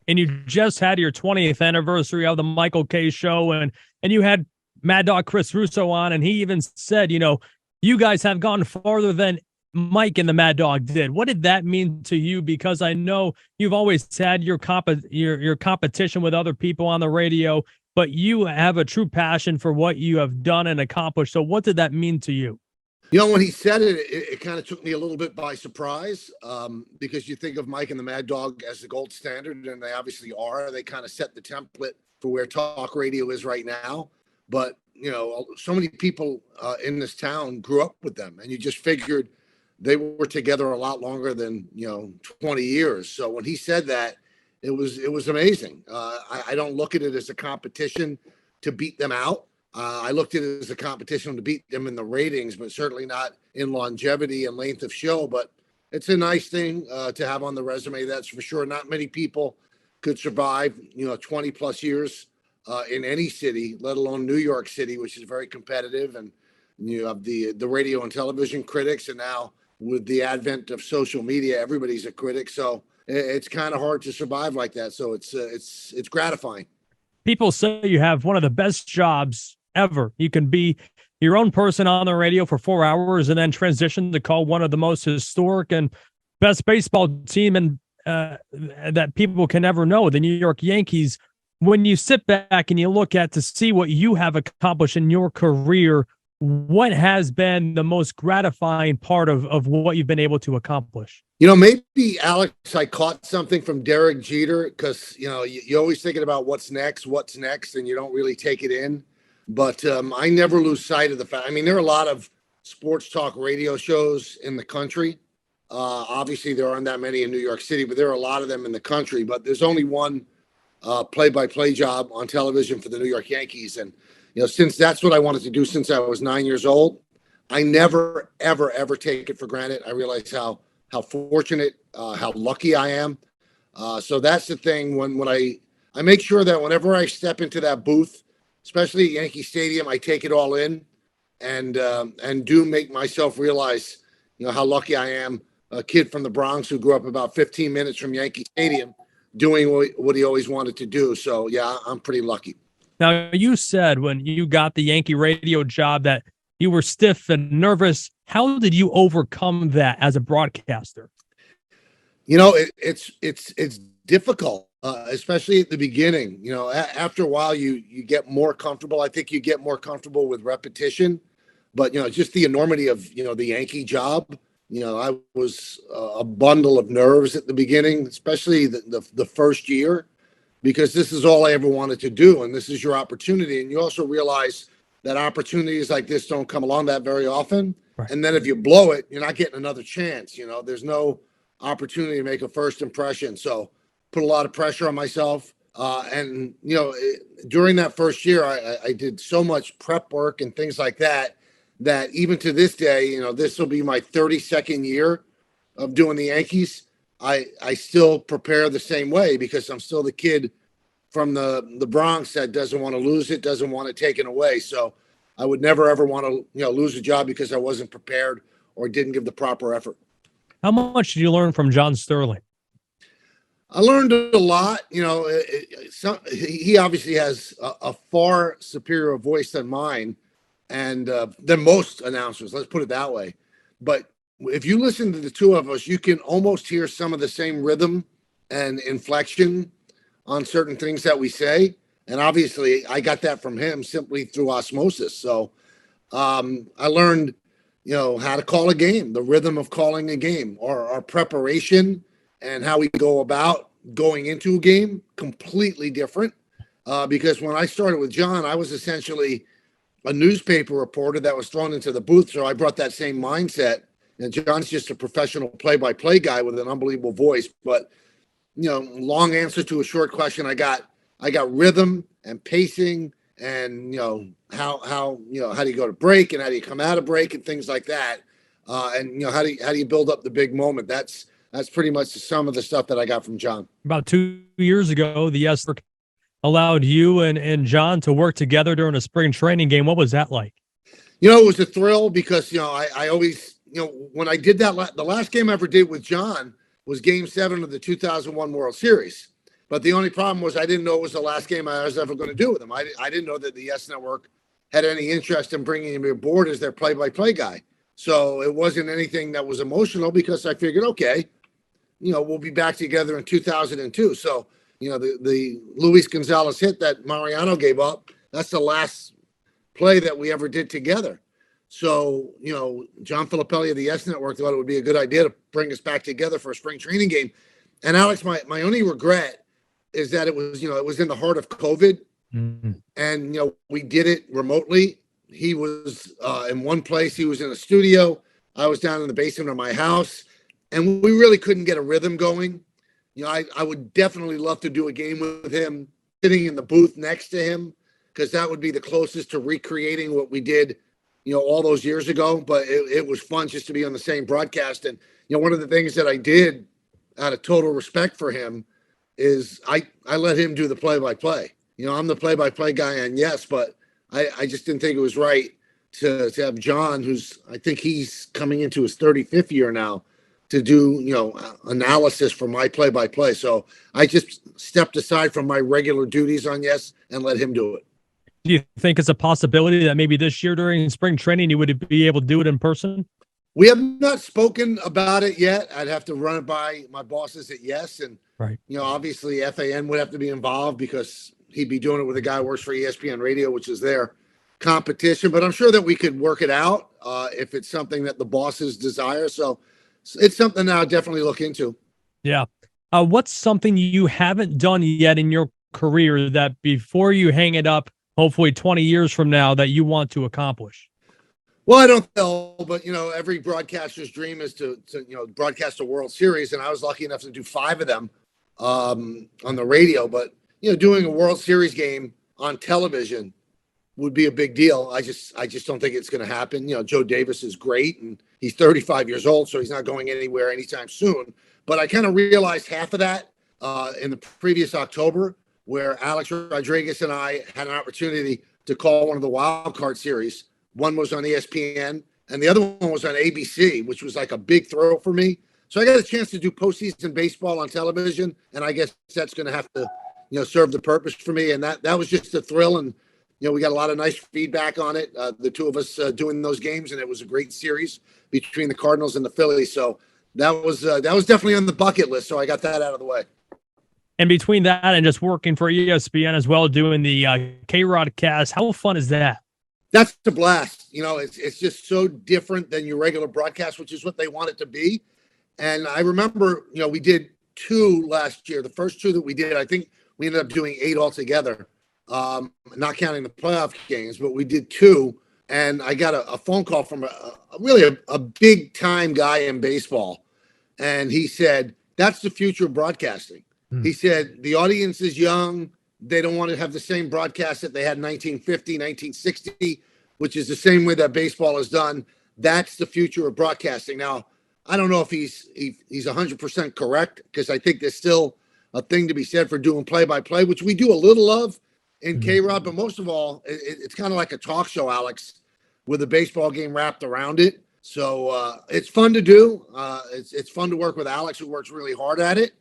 and you just had your 20th anniversary of the Michael Kay show, and you had Mad Dog Chris Russo on, and he even said, you guys have gone farther than Mike and the Mad Dog did. What did that mean to you? Because I know you've always had your competition with other people on the radio, but you have a true passion for what you have done and accomplished. So what did that mean to you? When he said it kind of took me a little bit by surprise, because you think of Mike and the Mad Dog as the gold standard, and they obviously are. They kind of set the template for where talk radio is right now. But, so many people in this town grew up with them, and you just figured they were together a lot longer than, 20 years. So when he said that, it was amazing. I don't look at it as a competition to beat them out. I looked at it as a competition to beat them in the ratings, but certainly not in longevity and length of show. But it's a nice thing to have on the resume, that's for sure. Not many people could survive, 20 plus years in any city, let alone New York City, which is very competitive. And you have the radio and television critics, and now with the advent of social media, everybody's a critic. So it's kind of hard to survive like that. So it's gratifying. People say you have one of the best jobs ever. You can be your own person on the radio for 4 hours and then transition to call one of the most historic and best baseball team and that people can ever know, the New York Yankees. When you sit back and you look at to see what you have accomplished in your career, what has been the most gratifying part of what you've been able to accomplish? Maybe, Alex, I caught something from Derek Jeter, because, you're always thinking about what's next, and you don't really take it in. But I never lose sight of the fact. I mean, there are a lot of sports talk radio shows in the country. Obviously, there aren't that many in New York City, but there are a lot of them in the country. But there's only one play-by-play job on television for the New York Yankees. And, since that's what I wanted to do since I was 9 years old, I never, ever, ever take it for granted. I realize how fortunate, how lucky I am. So that's the thing. When I make sure that whenever I step into that booth, especially at Yankee Stadium, I take it all in and do make myself realize, how lucky I am. A kid from the Bronx who grew up about 15 minutes from Yankee Stadium doing what he always wanted to do. So, yeah, I'm pretty lucky. Now, you said when you got the Yankee radio job that you were stiff and nervous. How did you overcome that as a broadcaster? It's difficult. Especially at the beginning, after a while you get more comfortable. I think you get more comfortable with repetition, but just the enormity of the Yankee job. I was a bundle of nerves at the beginning, especially the first year, because this is all I ever wanted to do, and this is your opportunity. And you also realize that opportunities like this don't come along that very often. Right. And then if you blow it, you're not getting another chance. There's no opportunity to make a first impression. So put a lot of pressure on myself. And during that first year, I did so much prep work and things like that even to this day, this will be my 32nd year of doing the Yankees. I still prepare the same way, because I'm still the kid from the Bronx that doesn't want to lose it, doesn't want it taken away. So I would never, ever want to, lose a job because I wasn't prepared or didn't give the proper effort. How much did you learn from John Sterling? I learned a lot. He obviously has a far superior voice than mine and than most announcers. Let's put it that way. But if you listen to the two of us, you can almost hear some of the same rhythm and inflection on certain things that we say. And obviously, I got that from him simply through osmosis. So I learned, how to call a game, the rhythm of calling a game, or our preparation, and how we go about going into a game, completely different. Because when I started with John, I was essentially a newspaper reporter that was thrown into the booth. So I brought that same mindset. And John's just a professional play-by-play guy with an unbelievable voice. But, long answer to a short question, I got rhythm and pacing and, how do you go to break and how do you come out of break and things like that. And, how do you build up the big moment? That's pretty much some of the stuff that I got from John. About 2 years ago, the Yes allowed you and John to work together during a spring training game. What was that like? It was a thrill because, I always, when I did that, the last game I ever did with John was Game 7 of the 2001 World Series. But the only problem was I didn't know it was the last game I was ever going to do with him. I didn't know that the Yes Network had any interest in bringing him aboard as their play-by-play guy. So it wasn't anything that was emotional because I figured, okay, we'll be back together in 2002. So, the Luis Gonzalez hit that Mariano gave up, that's the last play that we ever did together. So, John Filippelli of the Yes Network thought it would be a good idea to bring us back together for a spring training game. And Alex, my only regret is that it was in the heart of COVID. Mm-hmm. And, we did it remotely. He was in one place. He was in a studio. I was down in the basement of my house. And we really couldn't get a rhythm going. I would definitely love to do a game with him sitting in the booth next to him, because that would be the closest to recreating what we did, all those years ago. But it was fun just to be on the same broadcast. And, one of the things that I did out of total respect for him is I let him do the play-by-play. I'm the play-by-play guy on Yes, but I just didn't think it was right to have John, I think he's coming into his 35th year now, to do, analysis for my play-by-play. So I just stepped aside from my regular duties on Yes and let him do it. Do you think it's a possibility that maybe this year during spring training you would be able to do it in person? We have not spoken about it yet. I'd have to run it by my bosses at Yes. And, right. Obviously FAN would have to be involved because he'd be doing it with a guy who works for ESPN Radio, which is their competition. But I'm sure that we could work it out if it's something that the bosses desire. So it's something that I'll definitely look into. Yeah. What's something you haven't done yet in your career that before you hang it up, hopefully 20 years from now, that you want to accomplish? Well, I don't know, but, every broadcaster's dream is to broadcast a World Series. And I was lucky enough to do 5 of them on the radio. But, doing a World Series game on television would be a big deal. I just don't think it's going to happen. Joe Davis is great and he's 35 years old, so he's not going anywhere anytime soon. But I kind of realized half of that in the previous October, where Alex Rodriguez and I had an opportunity to call one of the wild card series. One was on ESPN and the other one was on ABC, which was like a big thrill for me. So I got a chance to do postseason baseball on television, and I guess that's going to have to, serve the purpose for me. And that was just a thrill. And, we got a lot of nice feedback on it. The two of us doing those games, and it was a great series between the Cardinals and the Phillies. So that was definitely on the bucket list. So I got that out of the way. And between that and just working for ESPN as well, doing the K-Rod cast, how fun is that? That's a blast. It's just so different than your regular broadcast, which is what they want it to be. And I remember, we did 2 last year. The first 2 that we did, I think we ended up doing 8 altogether, not counting the playoff games, but we did 2. And I got a phone call from a big time guy in baseball. And he said, that's the future of broadcasting. He said, the audience is young. They don't want to have the same broadcast that they had in 1950, 1960, which is the same way that baseball is done. That's the future of broadcasting. Now, I don't know if he's 100% correct, because I think there's still a thing to be said for doing play-by-play, which we do a little of in K-Rod, but most of all, it's kind of like a talk show, Alex, with a baseball game wrapped around it. So it's fun to do. It's fun to work with Alex, who works really hard at it.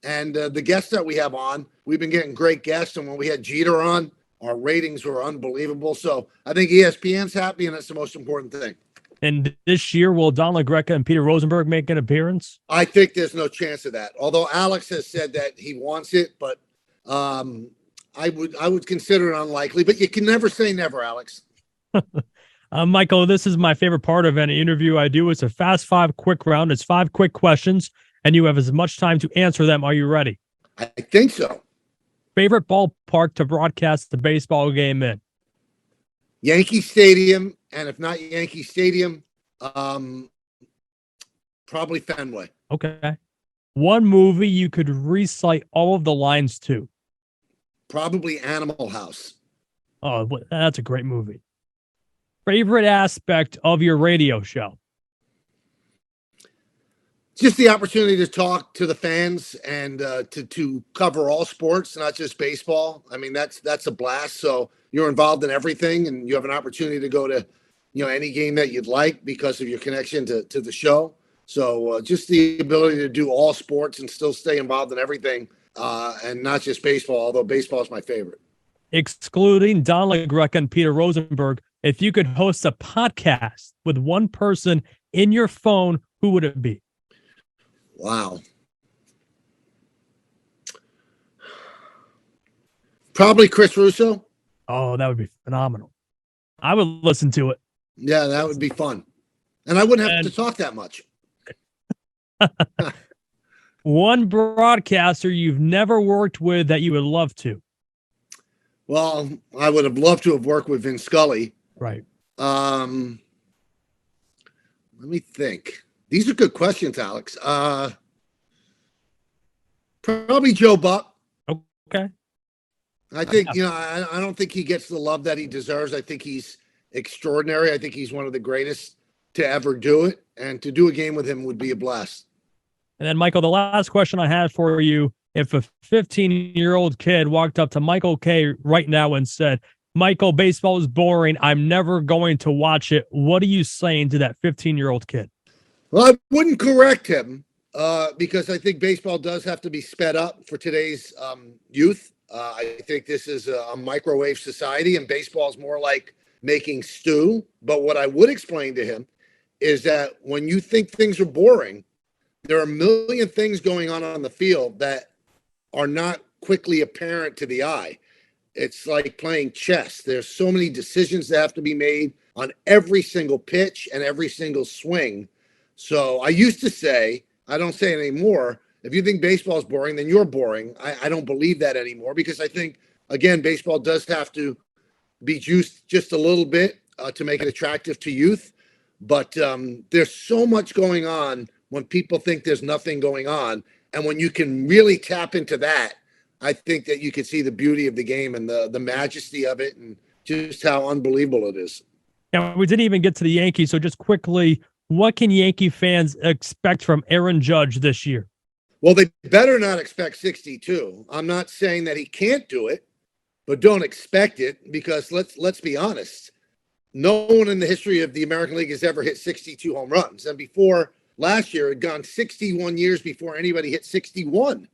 And the guests that we have on, we've been getting great guests. And when we had Jeter on, our ratings were unbelievable. So I think ESPN's happy, and that's the most important thing. And this year, will Don LaGreca and Peter Rosenberg make an appearance? I think there's no chance of that. Although Alex has said that he wants it, but I would consider it unlikely. But you can never say never, Alex. Michael, this is my favorite part of any interview I do. It's a fast 5 quick round. It's 5 quick questions, and you have as much time to answer them. Are you ready? I think so. Favorite ballpark to broadcast the baseball game in? Yankee Stadium, and if not Yankee Stadium, probably Fenway. Okay. One movie you could recite all of the lines to? Probably Animal House. Oh, that's a great movie. Favorite aspect of your radio show? Just the opportunity to talk to the fans and to cover all sports, not just baseball. I mean, that's a blast. So you're involved in everything, and you have an opportunity to go to, any game that you'd like because of your connection to the show. So just the ability to do all sports and still stay involved in everything, and not just baseball, although baseball is my favorite. Excluding Don LaGreca and Peter Rosenberg, if you could host a podcast with one person in your phone, who would it be? Wow. Probably Chris Russo. Oh, that would be phenomenal. I would listen to it. Yeah, that would be fun. And I wouldn't have to talk that much. One broadcaster you've never worked with that you would love to. Well, I would have loved to have worked with Vin Scully. Right. Let me think. These are good questions, Alex. Probably Joe Buck. Okay. I think, I don't think he gets the love that he deserves. I think he's extraordinary. I think he's one of the greatest to ever do it. And to do a game with him would be a blast. And then, Michael, the last question I had for you, if a 15-year-old kid walked up to Michael Kay right now and said, Michael, baseball is boring, I'm never going to watch it, what are you saying to that 15-year-old kid? Well, I wouldn't correct him because I think baseball does have to be sped up for today's youth. I think this is a microwave society, and baseball is more like making stew. But what I would explain to him is that when you think things are boring, there are a million things going on the field that are not quickly apparent to the eye. It's like playing chess. There's so many decisions that have to be made on every single pitch and every single swing. So I used to say, I don't say it anymore, if you think baseball is boring, then you're boring. I don't believe that anymore because I think, again, baseball does have to be juiced just a little bit to make it attractive to youth. But there's so much going on when people think there's nothing going on. And when you can really tap into that, I think that you can see the beauty of the game and the majesty of it and just how unbelievable it is. Yeah, we didn't even get to the Yankees. So just quickly, what can Yankee fans expect from Aaron Judge this year? Well, they better not expect 62. I'm not saying that he can't do it, but don't expect it because let's be honest. No one in the history of the American League has ever hit 62 home runs. And before last year, it had gone 61 years before anybody hit 61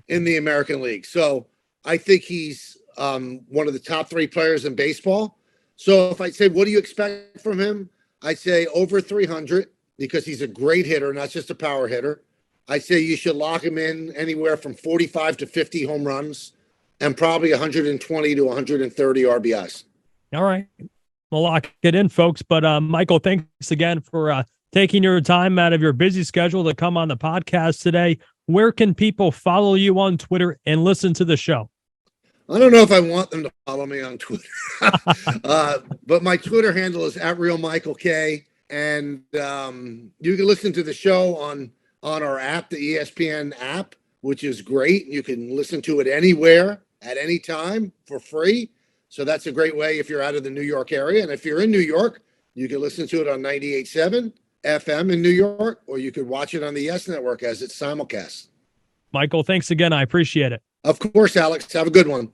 in the American League. So I think he's one of the top 3 players in baseball. So if I say, what do you expect from him? I'd say over 300 because he's a great hitter, not just a power hitter. I say you should lock him in anywhere from 45 to 50 home runs and probably 120 to 130 RBIs. All right. We'll lock it in, folks. But Michael, thanks again for taking your time out of your busy schedule to come on the podcast today. Where can people follow you on Twitter and listen to the show? I don't know if I want them to follow me on Twitter, but my Twitter handle is @RealMichaelK. And you can listen to the show on our app, the ESPN app, which is great. You can listen to it anywhere at any time for free. So that's a great way if you're out of the New York area. And if you're in New York, you can listen to it on 98.7 FM in New York, or you could watch it on the YES Network as it's simulcast. Michael, thanks again. I appreciate it. Of course, Alex. Have a good one.